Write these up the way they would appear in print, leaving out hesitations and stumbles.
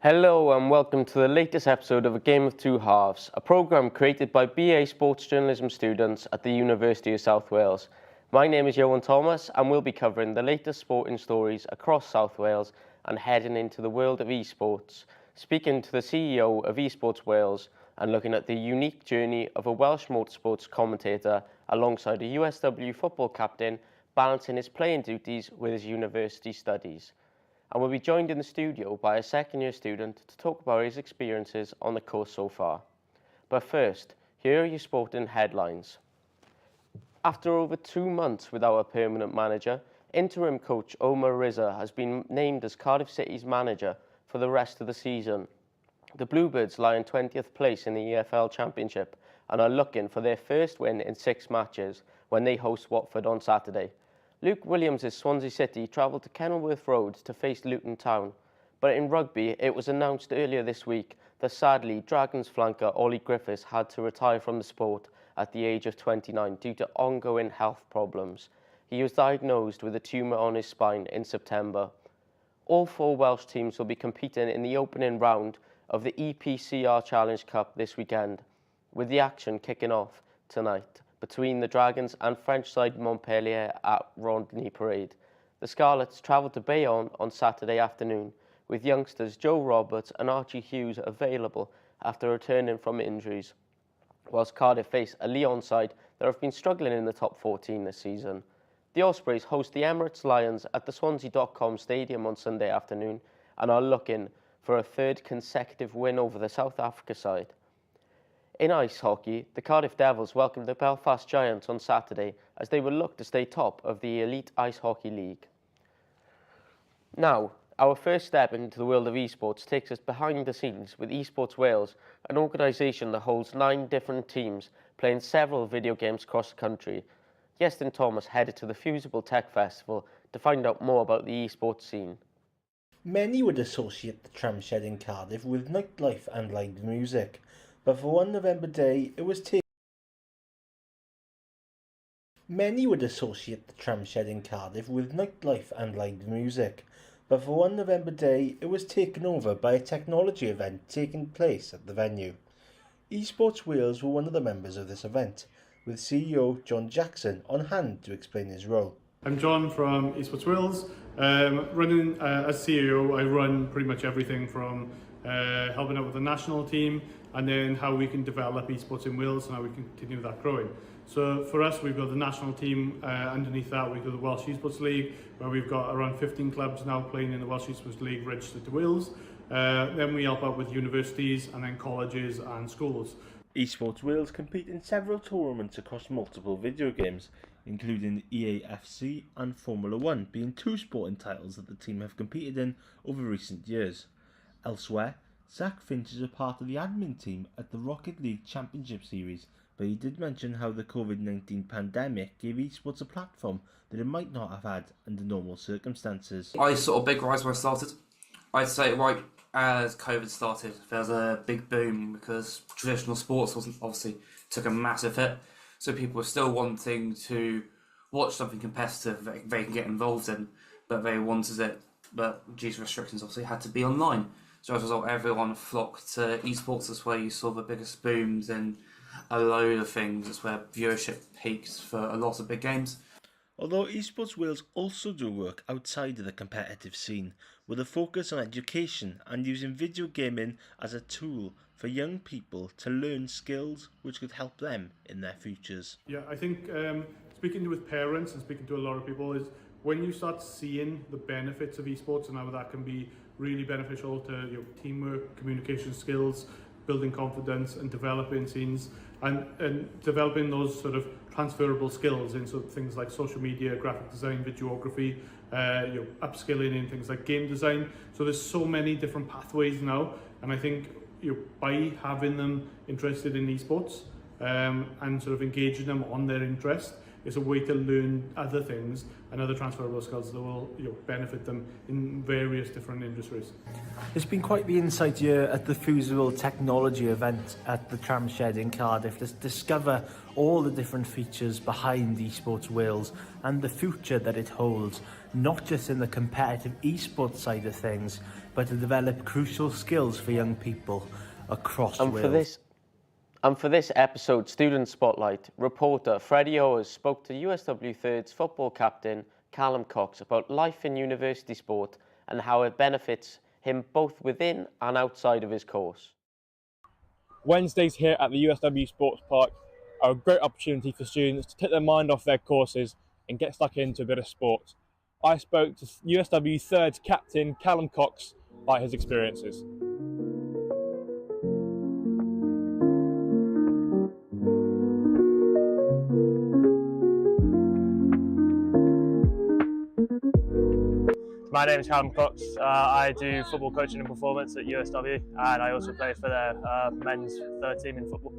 Hello and welcome to the latest episode of A Game of Two Halves, a programme created by BA Sports Journalism students at the University of South Wales. My name is Iestyn Thomas and we'll be covering the latest sporting stories across South Wales and heading into the world of esports, speaking to the CEO of Esports Wales and looking at the unique journey of a Welsh motorsports commentator alongside a USW football captain balancing his playing duties with his university studies. And we'll be joined in the studio by a second-year student to talk about his experiences on the course so far. But first, here are your sporting headlines. After over 2 months without a permanent manager, interim coach Omar Riza has been named as Cardiff City's manager for the rest of the season. The Bluebirds lie in 20th place in the EFL Championship and are looking for their first win in 6 matches when they host Watford on Saturday. Luke Williams' Swansea City travelled to Kenilworth Road to face Luton Town, but in rugby it was announced earlier this week that sadly Dragons flanker Ollie Griffiths had to retire from the sport at the age of 29 due to ongoing health problems. He was diagnosed with a tumour on his spine in September. All 4 Welsh teams will be competing in the opening round of the EPCR Challenge Cup this weekend, with the action kicking off tonight between the Dragons and French side Montpellier at Rodney Parade. The Scarlets travelled to Bayonne on Saturday afternoon, with youngsters Joe Roberts and Archie Hughes available after returning from injuries, whilst Cardiff face a Lyon side that have been struggling in the top 14 this season. The Ospreys host the Emirates Lions at the Swansea.com Stadium on Sunday afternoon and are looking for a 3rd consecutive win over the South Africa side. In ice hockey, the Cardiff Devils welcomed the Belfast Giants on Saturday as they will look to stay top of the Elite Ice Hockey League. Now, our first step into the world of esports takes us behind the scenes with Esports Wales, an organisation that holds 9 different teams playing several video games across the country. Iestyn Thomas headed to the Fusible Tech Festival to find out more about the esports scene. Many would associate the tramshed in Cardiff with nightlife and live music, but for one November day it was taken over by a technology event taking place at the venue. Esports Wales were one of the members of this event, with CEO John Jackson on hand to explain his role. I'm John from Esports Wales. Running as CEO, I run pretty much everything from helping out with the national team and then how we can develop esports in Wales and how we continue that growing. So for us, we've got the national team. Underneath that, we've got the Welsh Esports League, where we've got around 15 clubs now playing in the Welsh Esports League registered to Wales. Then we help out with universities and then colleges and schools. Esports Wales compete in several tournaments across multiple video games, including EAFC and Formula 1 being 2 sporting titles that the team have competed in over recent years. Elsewhere, Zach Finch is a part of the admin team at the Rocket League Championship Series, but he did mention how the COVID-19 pandemic gave esports a platform that it might not have had under normal circumstances. I sort of big rise when I started. I'd say right as COVID started, there was a big boom because traditional sports took a massive hit. So people were still wanting to watch something competitive that they can get involved in, but they wanted it, but due to restrictions obviously had to be online. So as a result, everyone flocked to esports. That's where you saw the biggest booms in a load of things. That's where viewership peaks for a lot of big games. Although Esports Wales also do work outside of the competitive scene, with a focus on education and using video gaming as a tool for young people to learn skills which could help them in their futures. Yeah, I think speaking with parents and speaking to a lot of people is when you start seeing the benefits of esports and how that can be really beneficial to teamwork, communication skills, building confidence and developing scenes and developing those sort of transferable skills in sort of things like social media, graphic design, videography, upskilling in things like game design. So there's so many different pathways now, and I think by having them interested in esports and sort of engaging them on their interest, it's a way to learn other things and other transferable skills that will benefit them in various different industries. It's been quite the insight year at the Fusible Technology event at the Tram Shed in Cardiff to discover all the different features behind Esports Wales and the future that it holds, not just in the competitive esports side of things, but to develop crucial skills for young people across And Wales. for this episode, Student Spotlight, reporter Freddie Owers spoke to USW Third's football captain Callum Cox about life in university sport and how it benefits him both within and outside of his course. Wednesdays here at the USW Sports Park are a great opportunity for students to take their mind off their courses and get stuck into a bit of sport. I spoke to USW Third's captain Callum Cox about his experiences. My name is Callum Cox. I do football coaching and performance at USW, and I also play for their men's third team in football.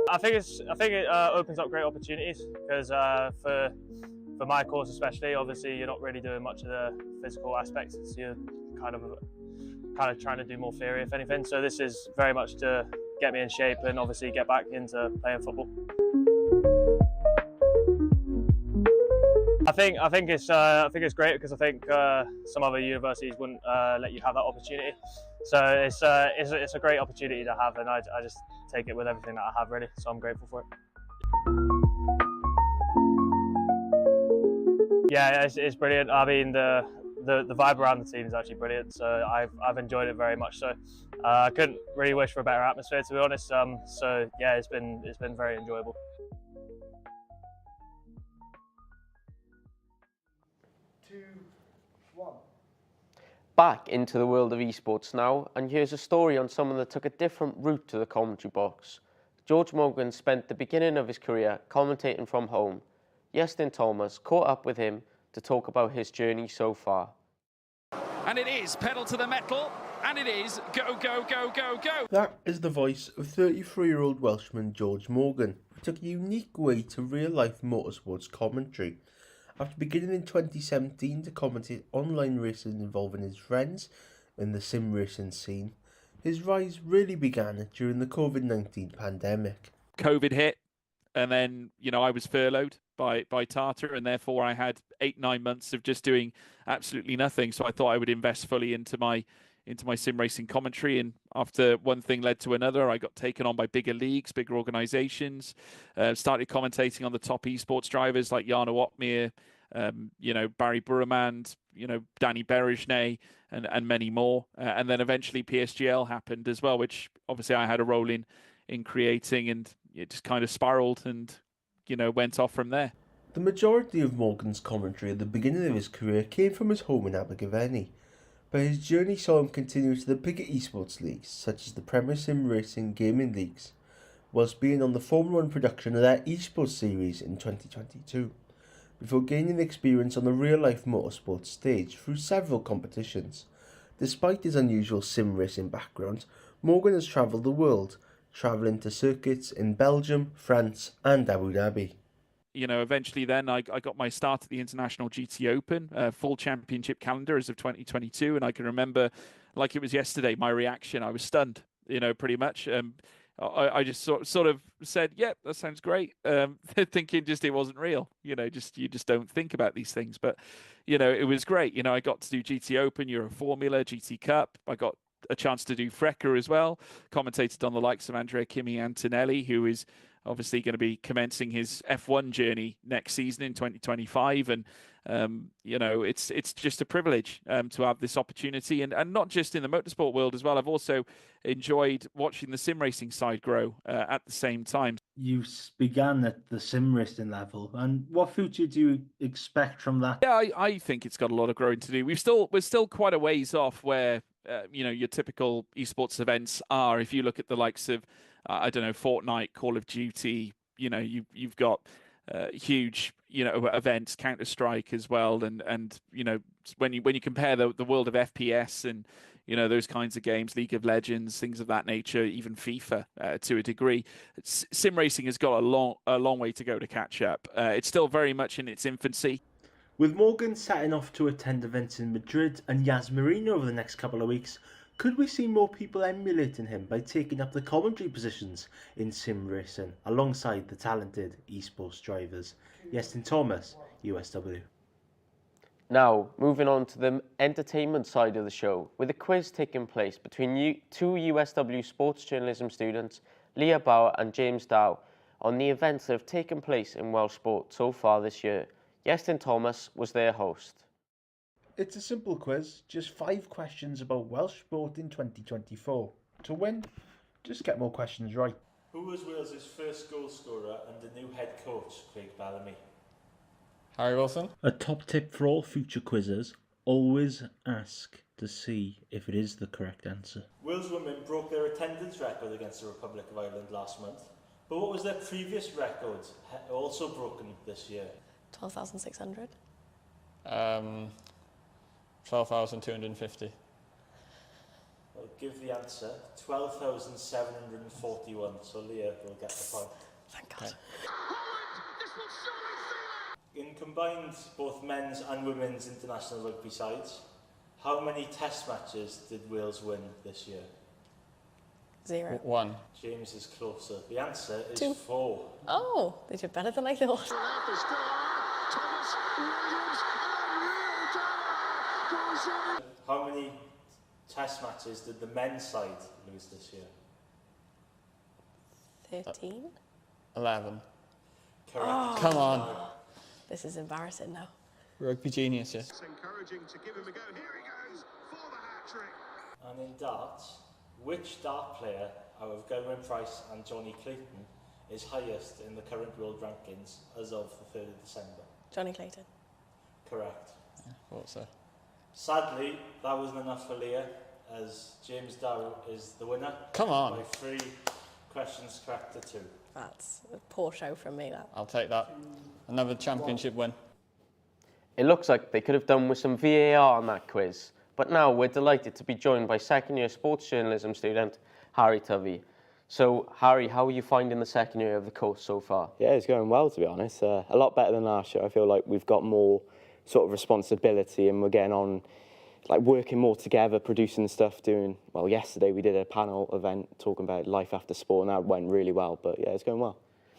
I think it opens up great opportunities because for my course especially, obviously you're not really doing much of the physical aspects. So you're kind of trying to do more theory, if anything. So this is very much to get me in shape and obviously get back into playing football. I think it's great because I think some other universities wouldn't let you have that opportunity. So it's a great opportunity to have, and I just take it with everything that I have really. So I'm grateful for it. Yeah, it's brilliant. I mean the vibe around the team is actually brilliant. So I've enjoyed it very much. So I couldn't really wish for a better atmosphere, to be honest. So yeah, it's been very enjoyable. Back into the world of esports now, and here's a story on someone that took a different route to the commentary box. George Morgan spent the beginning of his career commentating from home. Iestyn Thomas caught up with him to talk about his journey so far. And it is pedal to the metal, and it is go, go, go, go, go. That is the voice of 33-year-old Welshman George Morgan, who took a unique way to real-life motorsports commentary. After beginning in 2017 to commentate online races involving his friends in the sim racing scene, his rise really began during the COVID-19 pandemic. COVID hit, and then I was furloughed by Tata, and therefore I had 8-9 months of just doing absolutely nothing. So I thought I would invest fully into my sim racing commentary, and after one thing led to another, I got taken on by bigger leagues, bigger organisations, started commentating on the top esports drivers like Jarno Opmeer, Barry Burremand, Danny Berejnay, and many more. And then eventually PSGL happened as well, which obviously I had a role in creating, and it just kind of spiraled and went off from there. The majority of Morgan's commentary at the beginning of his career came from his home in Abergavenny, but his journey saw him continue to the bigger esports leagues such as the Premier Sim Racing Gaming Leagues, whilst being on the Formula 1 production of their esports series in 2022, before gaining experience on the real-life motorsports stage through several competitions. Despite his unusual sim racing background, Morgan has travelled the world, travelling to circuits in Belgium, France and Abu Dhabi. Eventually then I got my start at the International GT Open, full championship calendar as of 2022. And I can remember, like it was yesterday, my reaction. I was stunned, pretty much. I just sort of said, "Yep, that sounds great." Thinking just it wasn't real, you just don't think about these things. But it was great. I got to do GT Open, Euro Formula, GT Cup. I got a chance to do Frecker as well. Commentated on the likes of Andrea Kimi Antonelli, who is obviously going to be commencing his F1 journey next season in 2025, and it's just a privilege to have this opportunity, and not just in the motorsport world as well. I've also enjoyed watching the sim racing side grow at the same time. You began at the sim racing level, and what future do you expect from that? Yeah, I think it's got a lot of growing to do. We're still quite a ways off where your typical esports events are. If you look at the likes of Fortnite, Call of Duty, you've got huge events, Counter-Strike as well, and when you compare the world of FPS and those kinds of games, League of Legends, things of that nature, even FIFA to a degree, sim racing has got a long way to go to catch up. It's still very much in its infancy. With Morgan setting off to attend events in Madrid and Yas Marina over the next couple of weeks, could we see more people emulating him by taking up the commentary positions in sim racing alongside the talented esports drivers? Iestyn Thomas, USW. Now, moving on to the entertainment side of the show, with a quiz taking place between two USW sports journalism students, Leah Bauer and James Dow, on the events that have taken place in Welsh sport so far this year. Iestyn Thomas was their host. It's a simple quiz, just 5 questions about Welsh sport in 2024. To win, just get more questions right. Who was Wales' first goal scorer under new head coach Craig Bellamy? Harry Wilson. A top tip for all future quizzes, always ask to see if it is the correct answer. Wales women broke their attendance record against the Republic of Ireland last month, but what was their previous record also broken this year? 12,600. 12,250. I'll give the answer, 12,741, so Leah will get the point. Thank God. Okay. In combined both men's and women's international rugby sides, how many test matches did Wales win this year? 0. 1. James is closer. The answer is 2. 4. Oh, they did better than I thought. How many test matches did the men's side lose this year? 13. 11. Correct. Oh. Come on. This is embarrassing now. Rugby genius, yeah. It's encouraging to give him a go. Here he goes for the hat-trick. And in darts, which dart player out of Gerwyn Price and Johnny Clayton is highest in the current world rankings as of the 3rd of December? Johnny Clayton. Correct. Thought so. Sadly, that wasn't enough for Leah, as James Dow is the winner. Come on. By 3 questions correct to 2. That's a poor show from me, that. I'll take that. Another championship win. It looks like they could have done with some VAR on that quiz, but now we're delighted to be joined by second-year sports journalism student Harry Tovey. So, Harry, how are you finding the second year of the course so far? Yeah, it's going well, to be honest. A lot better than last year. I feel like we've got more sort of responsibility and we're getting on, like working more together, producing stuff, well, yesterday we did a panel event talking about life after sport and that went really well, but yeah, it's going well.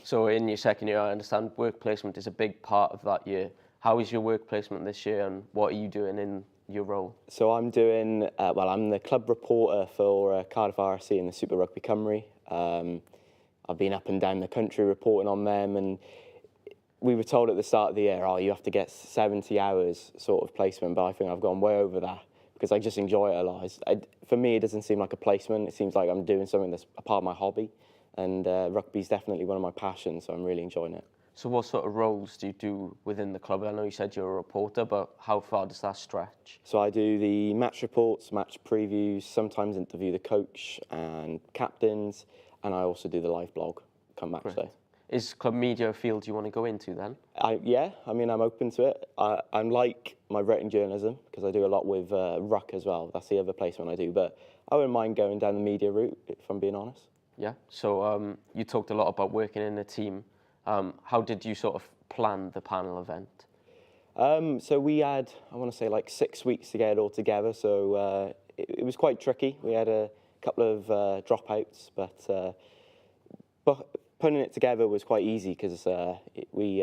So in your second year, I understand work placement is a big part of that year. How is your work placement this year and what are you doing in your role? So I'm doing, I'm the club reporter for Cardiff RSC in the Super Rugby Cymru. I've been up and down the country reporting on them, and we were told at the start of the year, you have to get 70 hours sort of placement, but I think I've gone way over that because I just enjoy it a lot. For me, it doesn't seem like a placement. It seems like I'm doing something that's a part of my hobby, and rugby's definitely one of my passions, so I'm really enjoying it. So what sort of roles do you do within the club? I know you said you're a reporter, but how far does that stretch? So I do the match reports, match previews, sometimes interview the coach and captains, and I also do the live blog come match day. Is club media a field you want to go into then? Yeah, I mean, I'm open to it. I'm like my written journalism because I do a lot with Ruck as well. That's the other placement I do, but I wouldn't mind going down the media route, if I'm being honest. Yeah, so you talked a lot about working in a team. How did you sort of plan the panel event? So we had, I want to say, like 6 weeks to get it all together, so it was quite tricky. We had a couple of dropouts, but putting it together was quite easy because we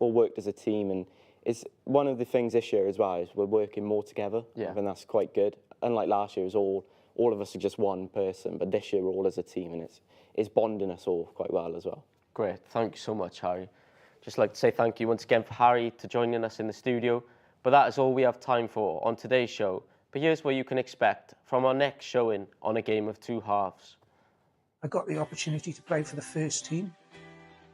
all worked as a team, and it's one of the things this year as well is we're working more together. Yeah. And that's quite good. Unlike last year, it was all of us are just one person, but this year we're all as a team, and it's bonding us all quite well as well. Great, thank you so much, Harry. Just like to say thank you once again for Harry to joining us in the studio. But that is all we have time for on today's show. But here's what you can expect from our next showing on A Game of Two Halves. I got the opportunity to play for the first team,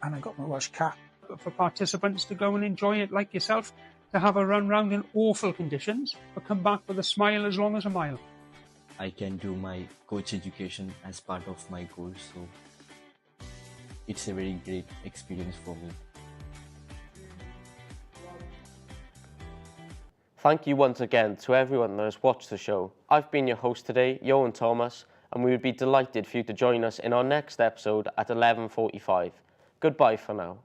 and I got my Welsh cap. For participants to go and enjoy it like yourself, to have a run round in awful conditions, but come back with a smile as long as a mile. I can do my coach education as part of my course, so it's a very great experience for me. Thank you once again to everyone that has watched the show. I've been your host today, Iestyn Thomas, and we would be delighted for you to join us in our next episode at 11:45. Goodbye for now.